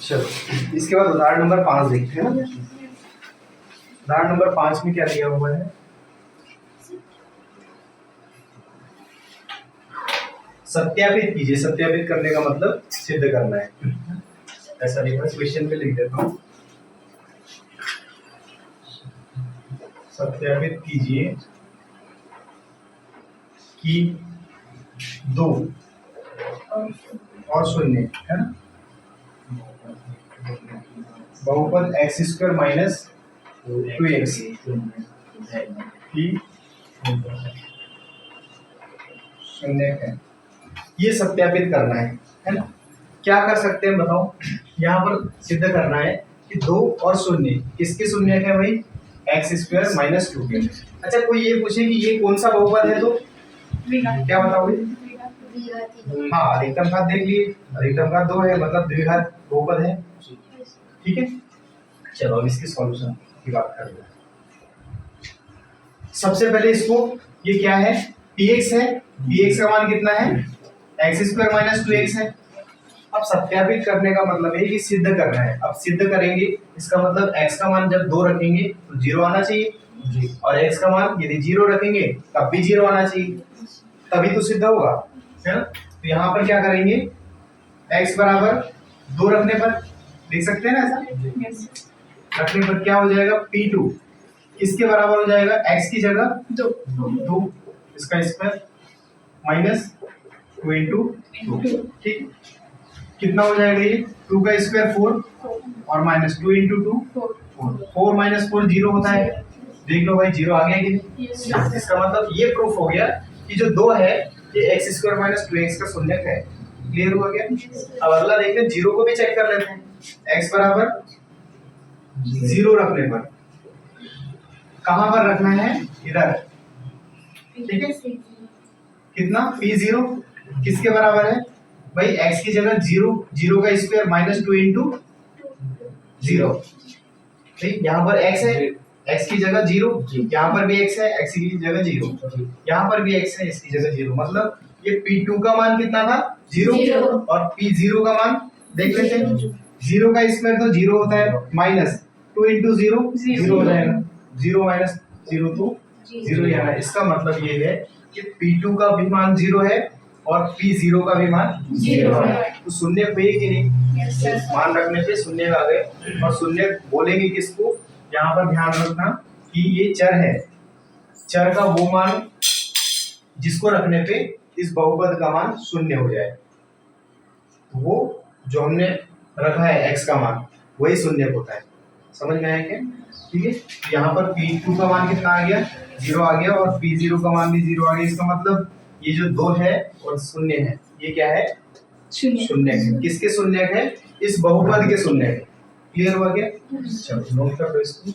चलो इसके बाद उदाहरण नंबर 5 देखते हैं ना। उदाहरण नंबर 5 में क्या दिया हुआ है, सत्यापित कीजिए। सत्यापित करने का मतलब सिद्ध करना है, ऐसा लिखा क्वेश्चन पे लिख देता हूँ। सत्यापित कीजिए कि 2 और 0 है ना, बहुपद x² माइनस 2x की 0 है, ये सत्यापित करना है ना। क्या कर सकते हैं बताओ, यहाँ पर सिद्ध करना है कि 2 और 0 किसके शून्य है भाई, x² माइनस 2 के। अच्छा कोई ये पूछे कि ये कौन सा बहुपद है, तो क्या बताओगे? हाँ अधिकतम घात देख लिए, अधिकतम घात 2 है मतलब द्विघात बहुपद है, ठीक है। चलो अब इसके सॉल्यूशन की बात करते हैं। सबसे पहले इसको, ये क्या है, px है, px का मान कितना है, x² माइनस 2x है। अब सत्यापित करने का मतलब है कि सिद्ध करना है। अब सिद्ध करेंगे, इसका मतलब x का मान जब 2 रखेंगे तो 0 आना चाहिए, और x का मान यदि 0 रखेंगे तब भी 0 आना चाहिए, तभी तो सिद्ध होगा, है ना। तो यहाँ पर क्या करेंगे, x बराबर 2 रखने पर, देख सकते हैं ना ऐसा, रखने पर क्या हो जाएगा, p2 किसके बराबर हो जाएगा, x की जगह 2 इसका स्क्वायर माइनस 2 into 2, ठीक। कितना हो जाएगा ये, 2 का स्क्वायर 4 और माइनस 2 into 2 4 माइनस 4 0 होता है। देख लो भाई 0 आ गया कि नहीं? इसका मतलब ये प्रूफ हो गया कि जो 2 है ये x² माइनस 2x का शून्यक है। क्लियर हो गया। अब अगला देखते हैं, 0 को भी चेक कर लेते हैं। x बराबर 0 रखने पर कहां पर रखना है, इधर, ठीक है। कितना, p0 किसके बराबर है भाई, x की जगह 0 का स्क्वायर माइनस 2 into 0, ठीक। यहाँ पर x है, x की जगह 0, यहाँ पर भी x है, x की जगह 0, यहाँ पर भी x है, इसकी जगह 0, मतलब ये p2 का मान कितना था, 0, और p0 का मान देख लेते हैं। 0 का स्क्वायर तो 0 होता है, माइनस 2 into 0 0 हो जाएगा, 0 माइनस 0 तो 0 ही आना। इसका मतलब ये है कि p2 का भी मान 0 है और p0 का भी मान 0 है, तो शून्य हुए कि नहीं, मान रखने पे शून्य आ गए। और शून्य बोलेंगे किसको, यहाँ पर ध्यान रखना कि ये चर है, चर का वो मान जिसको रखने पे इस बहुपद का मान शून्य हो जाए, तो वो जो हमने रखा है x का मान वही शून्य होता है। समझ में आया क्या, ठीक है। यहाँ पर p2 का मान कितना आ गया, 0 आ गया, और p0 का मान भी 0 आ गया। इसका मतलब ये जो 2 है और शून्य है, ये क्या है, शून्य है। किसके शून्य है, इस बहुपद के शून्य है। क्लियर हुआ क्या, चलो नोट कर लो इसको।